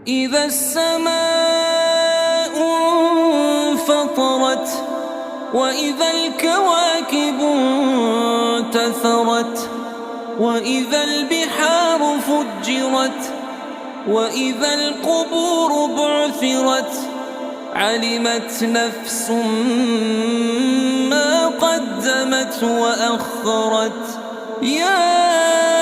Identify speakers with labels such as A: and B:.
A: إذا السماء انفطرت وإذا الكواكب انتثرت وإذا البحار فجرت وإذا القبور بعثرت علمت نفس ما قدمت وأخرت. يا